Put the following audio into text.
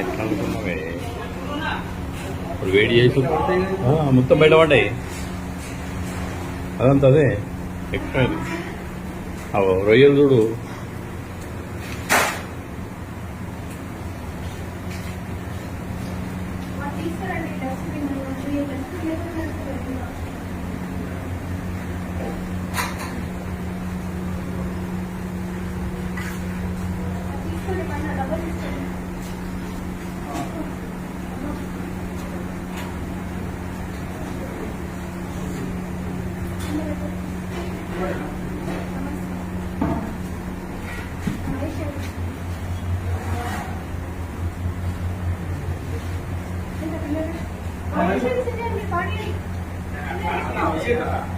ఎట్లా అనుకున్నావే ఇప్పుడు వేడి చేసి మొత్తం బయట పడ్డాయి అదంతా అదే ఎక్కువ రొయ్యలు చూడు Gracias.